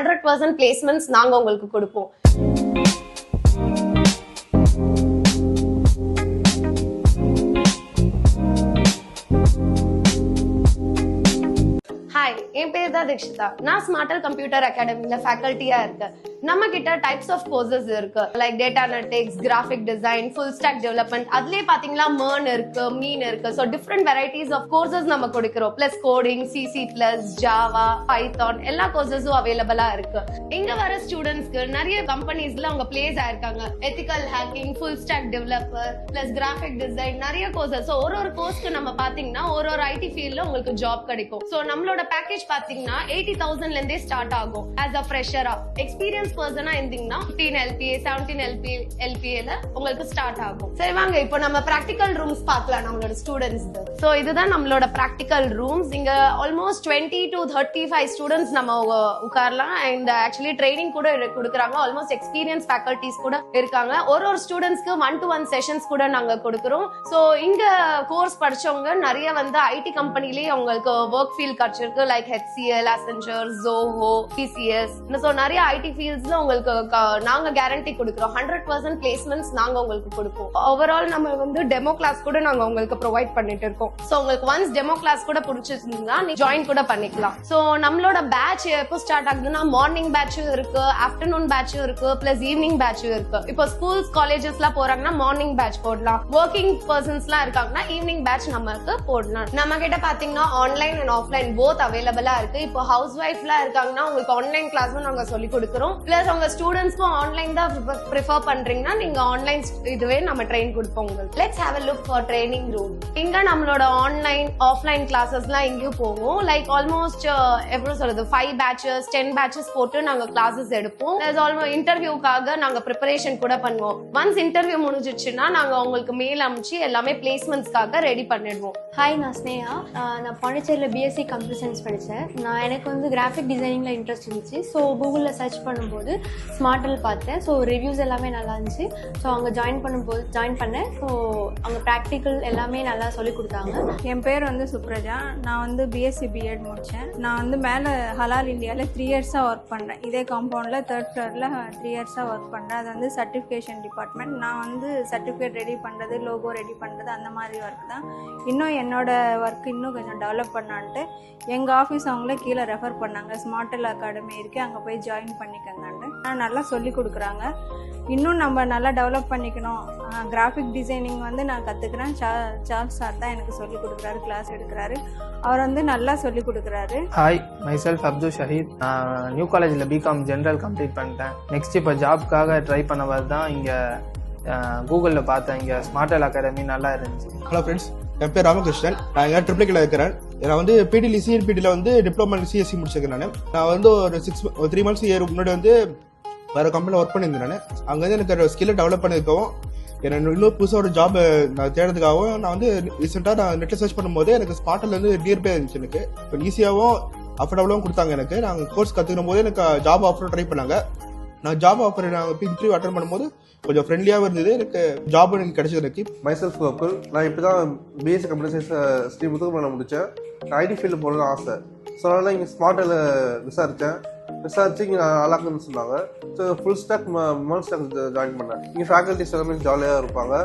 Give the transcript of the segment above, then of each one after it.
100% placements நாங்க உங்களுக்கு கொடுப்போம். ஹாய், என் பேர் தான் தீக்ஷிதா. நான் ஸ்மார்ட்டல் கம்ப்யூட்டர் அகாடமில ஃபேக்கல்ட்டியா இருக்கேன். நம்ம கிட்ட டைப்ஸ் ஆஃப் கோர்சஸ் இருக்கு, like data analytics, graphic design, full stack development. அதுலயே பாத்தீங்கன்னா MERN இருக்கு, மீன் இருக்கு. So different varieties of courses நம்ம கொடுக்கிறோம். Plus coding, CC++, Java, Python எல்லா கோர்சஸும் அவைலபிளா இருக்கு. இங்க வர ஸ்டூடெண்ட்ஸ்க்கு நிறைய கம்பெனிஸ்ல அவங்க பிளேஸ் ஆயிருக்காங்க. Ethical hacking, full stock developer, plus graphic design, நிறைய கோர்சஸ். ஸோ ஒரு கோர்ஸ்க்கு நம்ம பாத்தீங்கன்னா ஒரு IT ஃபீல்ட்ல உங்களுக்கு ஜாப் கிடைக்கும். ஸோ நம்மளோட பேக்கேஜ் பாத்தீங்கன்னா 80,000ல இருந்தே ஸ்டார்ட் ஆகும். ஆஸ் அ ஃப்ரெஷரா எக்ஸ்பீரியன்ஸ் பர்சனா இருந்தீங்கன்னா 15 LPA 17 LPA உங்களுக்கு ஸ்டார்ட் ஆகும். சரி வாங்க இப்போ நம்ம பிராக்டிகல் ரூம்ஸ் பார்க்கலாம் நம்மளோட ஸ்டூடெண்ட்ஸ். சோ இதுதான் நம்மளோட பிராக்டிகல் ரூம்ஸ். இங்க ஆல்மோஸ்ட் 20 to 35 ஸ்டூடெண்ட்ஸ் நம்ம உட்காரலாம். அண்ட் ஆக்சுவலி ட்ரைனிங் கூட கொடுக்குறாங்க. ஆல்மோஸ்ட் எக்ஸ்பீரியன்ஸ் ஃபேக்கல்டிஸ் கூட இருக்காங்க. ஒரு ஸ்டூடெண்ட்ஸ்க்கு 1-to-1 செஷன்ஸ் கூட நாங்க கொடுக்குறோம். சோ இங்க கோர்ஸ் படிச்சவங்க நிறைய IT கம்பெனிலேயே அவங்களுக்கு ஒர்க் ஃபீல்ட் கிடைச்சிருக்கு, like HCL, Accenture, Zoho, TCS. So நிறைய IT ஃபீல்ட்ஸ்ல உங்களுக்கு நாங்க கேரண்டி கொடுக்கிறோம். 100% பிளேஸ்மெண்ட்ஸ் நாங்க உங்களுக்கு கொடுப்போம். ஓவரால் நம்ம டெமோ கிளாஸ் கூட நாங்க உங்களுக்கு ப்ரொவைட் பண்ணிட்டு இருக்கோம். சோ உங்களுக்கு ஒன்ஸ் டெமோ கிளாஸ் கூட பிடிச்சிருந்தா நீ ஜாயின் கூட பண்ணிக்கலாம். சோ நம்மளோட பேட்ச் எப்போ ஸ்டார்ட் ஆகுதுன்னா மார்னிங் பேட்சும் இருக்கு, ஆஃப்டர்நூன் பேட்சும் இருக்கு, பிளஸ் ஈவினிங் பேட்சும் இருக்கு. இப்போ ஸ்கூல்ஸ் காலேஜஸ்லாம் போறாங்கன்னா மார்னிங் பேட்ச் போடலாம். ஒர்க்கிங் பர்சன்ஸ்லாம் இருக்காங்கன்னா ஈவினிங் பேட்ச் நமக்கு போடலாம். நம்ம கிட்ட பாத்தீங்கன்னா ஆன்லைன் அண்ட் ஆஃப்லைன் போத் அவைலபிளா இருக்கு. இப்போ ஹவுஸ் ஒய்ஃப்லாம் இருக்காங்கன்னா உங்களுக்கு ஆன்லைன் கிளாஸும் நாங்க சொல்லி கொடுக்குறோம். பிளஸ் உங்க ஸ்டூடெண்ட்ஸ்க்கும் ஆன்லைன் தான் ப்ரிஃபர் பண்றீங்கன்னா நீங்க ஆன்லைன் இதுவே நம்ம ட்ரெயின் கொடுப்போம் உங்களுக்கு. Let's have a look for training room. இங்க நம்மளோட ஆன்லைன் ஆஃப்லைன் கிளாஸஸ்லாம் இங்கேயும் போகும். லைக் ஆல்மோஸ்ட் எப்படி சொல்றது 5 பேட்சஸ் 10 பேட்சஸ் போட்டு நாங்க கிளாஸஸ் எடுப்போம். ஆல்மோஸ்ட் இன்டர்வியூக்காக நாங்க ப்ரிப்பரேஷன் கூட பண்ணுவோம். ஒன்ஸ் இன்டர்வியூ முடிஞ்சிச்சுன்னா நாங்க உங்களுக்கு மெயில் அனுப்பிச்சு எல்லாமே பிளேஸ்மெண்ட்ஸ்க்காக ரெடி பண்ணிடுவோம். ஹாய், நான் ஸ்னேஹா. நான் பாண்டிச்சேரியில் BSc கம்ப்யூட்டர் சயின்ஸ் படித்தேன். எனக்கு கிராஃபிக் டிசைனிங்கில் இன்ட்ரெஸ்ட் இருந்துச்சு. ஸோ கூகுளில் சர்ச் பண்ணும்போது ஸ்மார்ட்டல் பார்த்தேன். ஸோ ரிவ்யூஸ் எல்லாமே நல்லா இருந்துச்சு. ஸோ அங்கே ஜாயின் பண்ணேன். ஸோ அங்கே ப்ராக்டிக்கல் எல்லாமே நல்லா சொல்லி கொடுத்தாங்க. என் பேர் சுப்ரஜா. நான் BSc B.Ed முடித்தேன். நான் மேலே ஹலால் இந்தியாவில் 3 இயர்ஸாக ஒர்க் பண்ணுறேன். இதே காம்பவுண்டில் 3rd ஃப்ளோரில் 3 இயர்ஸாக ஒர்க் பண்ணுறேன். அது சர்டிஃபிகேஷன் டிபார்ட்மெண்ட். நான் சர்டிஃபிகேட் ரெடி பண்ணுறது, லோகோ ரெடி பண்ணுறது, அந்த மாதிரி ஒர்க் தான். இன்னும் என்னோட ஒர்க் இன்னும் கொஞ்சம் டெவலப் பண்ணான்ட்டு எங்கள் ஆஃபீஸ் அவங்களே கீழே ரெஃபர் பண்ணாங்க. ஸ்மார்ட்டல் அகாடமி இருக்குது, அங்கே போய் ஜாயின் பண்ணிக்கங்கன்ட்டு. நல்லா சொல்லி கொடுக்குறாங்க. இன்னும் நம்ம நல்லா டெவலப் பண்ணிக்கணும். கிராஃபிக் டிசைனிங் நான் கற்றுக்குறேன். சார்ல்ஸ் சார் தான் எனக்கு சொல்லி கொடுக்குறாரு, கிளாஸ் எடுக்கிறாரு. அவர் நல்லா சொல்லி கொடுக்குறாரு. ஹாய், மைசெல்ஃப் அப்துல் ஷஹீத். நான் நியூ காலேஜில் பிகாம் ஜென்ரல் கம்ப்ளீட் பண்ணிட்டேன். நெக்ஸ்ட் இப்போ ஜாப்க்காக ட்ரை பண்ணவர் தான் இங்கே கூகுளில் பார்த்தேன். இங்கே ஸ்மார்ட்டல் அகாடமி நல்லா இருந்துச்சு. ஹலோ ஃப்ரெண்ட்ஸ், என் பேர் ராமகிருஷ்ணன். நான் இங்கே ட்ரிப்ளிக்கில் இருக்கிறேன். நான் PTL CNPTயில் டிப்ளமா CSC முடிச்சிருக்கேன். நான் ஒரு 3 months முன்னாடி வேறு கம்பெனியில் ஒர்க் பண்ணியிருந்தேன். நான் அங்கே எனக்கு ஒரு ஸ்கில்லை டெவலப் பண்ணியிருக்கவும் எனக்கு இன்னும் புதுசாக ஒரு ஜாப் நான் தேடுறதுக்காகவும் நான் ரீசெண்டாக நான் நெட்டில் சர்ச் பண்ணும்போது எனக்கு ஸ்மார்ட்டில் நியர்பை இருந்துச்சு. எனக்கு இப்போ ஈஸியாகவும் அஃபோர்டபுளாகவும் கொடுத்தாங்க. எனக்கு நாங்கள் கோர்ஸ் கற்றுக்கும் போது எனக்கு ஜாப் ஆஃபர் ட்ரை பண்ணாங்க. நான் ஜாப் ஆஃபர் நாங்கள் இன்டர்வியூ அட்டன் பண்ணும்போது கொஞ்சம் ஃப்ரெண்ட்லியாகவும் இருந்தது. எனக்கு ஜாப் எனக்கு கிடைச்சது. எனக்கு மைசெல்ஃப் கோகுல். நான் இப்போ தான் BSc computer science Shri Muthukumaran முடித்தேன். நான் IT ஃபீல்டு போகணும்னு ஆசை. ஸோ அதனால் இங்கே ஸ்மார்ட்டில் விசாரிச்சு இங்கே நல்லா இருக்குன்னு சொன்னாங்க. So full stack MERN stack join பண்ணேன். இங்கே ஃபேக்கல்ட்டிஸ் எல்லாமே ஜாலியாக இருப்பாங்க.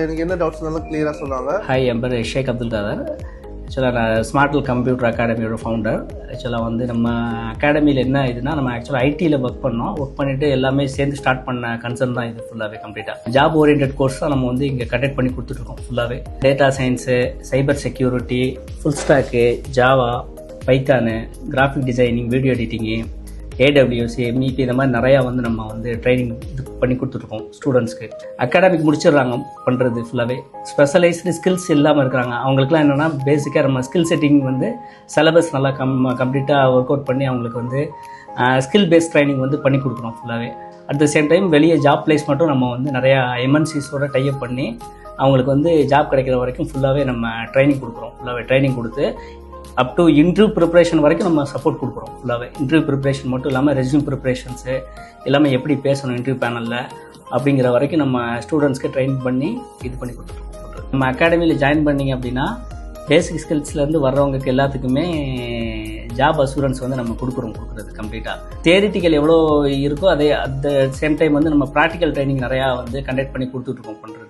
எனக்கு என்ன டவுட்ஸ் இருந்தாலும் கிளியராக சொன்னாங்க. ஹாய், என் பேர் ஷேக் அப்துல் தாதர். ஆக்சுவலாக நான் ஸ்மார்ட்டல் கம்ப்யூட்டர் அகாடமியோட ஃபவுண்டர். ஆக்சுவலாக நம்ம அகாடமியில் என்ன இதுனா, நம்ம ஆக்சுவலாக ஐடியில் ஒர்க் பண்ணிவிட்டு எல்லாமே சேர்ந்து ஸ்டார்ட் பண்ண கன்சர்ன் தான் இது. ஃபுல்லாகவே கம்ப்ளீட்டாக ஜாப் ஓரியன்ட் கோர்ஸ் தான் நம்ம இங்கே கண்டக்ட் பண்ணி கொடுத்துட்ருக்கோம். ஃபுல்லாகவே data science, cyber security, full stack, Java, Python, graphic designing, video editing, AWS, MEP இந்த மாதிரி நிறையா நம்ம ட்ரைனிங் இது பண்ணி கொடுத்துட்ருக்கோம் ஸ்டூடெண்ட்ஸ்க்கு. அகாடமிக் முடிச்சிடுறாங்க பண்ணுறது ஃபுல்லாகவே. ஸ்பெஷலைஸ்டு ஸ்கில்ஸ் இல்லாமல் இருக்கிறாங்க அவங்களுக்குலாம் என்னென்னா பேசிக்காக நம்ம ஸ்கில் செட்டிங் சிலபஸ் நல்லா கம்ப்ளீட்டாக ஒர்க் அவுட் பண்ணி அவங்களுக்கு ஸ்கில் பேஸ்ட் ட்ரைனிங் பண்ணி கொடுக்குறோம் ஃபுல்லாகவே. அட் த சேம் டைம் வெளியே ஜாப் பிளேஸ்மெண்ட்டும் நம்ம நிறையா MNCஸோட டைப் பண்ணி அவங்களுக்கு ஜாப் கிடைக்கிற வரைக்கும் ஃபுல்லாகவே நம்ம ட்ரைனிங் கொடுக்குறோம். ஃபுல்லாகவே ட்ரைனிங் கொடுத்து அப் டு இன்டர்வியூ ப்ரிப்பரேஷன் வரைக்கும் நம்ம சப்போர்ட் கொடுக்குறோம். ஃபுல்லாகவே இன்டர்வியூ ப்ரிப்பரேஷன் மட்டும் இல்லாமல் ரெஸ்யூம் ப்ரிப்பரேஷன்ஸு எல்லாமே எப்படி பேசணும் இன்டர்வியூ பேனலில் அப்படிங்கிற வரைக்கும் நம்ம ஸ்டூடெண்ட்ஸ்க்கு ட்ரெயின் பண்ணி இது பண்ணி கொடுத்துருக்கோம். நம்ம அகாடமியில் ஜாயின் பண்ணிங்க அப்படின்னா பேசிக் ஸ்கில்ஸ்லேருந்து வர்றவங்களுக்கு எல்லாத்துக்குமே ஜாப் அசூரன்ஸ் வந்து நம்ம கொடுக்குறது கம்ப்ளீட்டாக. தியரிட்டிக்கல் எவ்வளோ இருக்கோ அதே அட் த சேம் டைம் வந்து நம்ம ப்ராக்டிக்கல் ட்ரைனிங் நிறையா வந்து கண்டக்ட் பண்ணி கொடுத்துட்ருக்கோம் பண்ணுறது.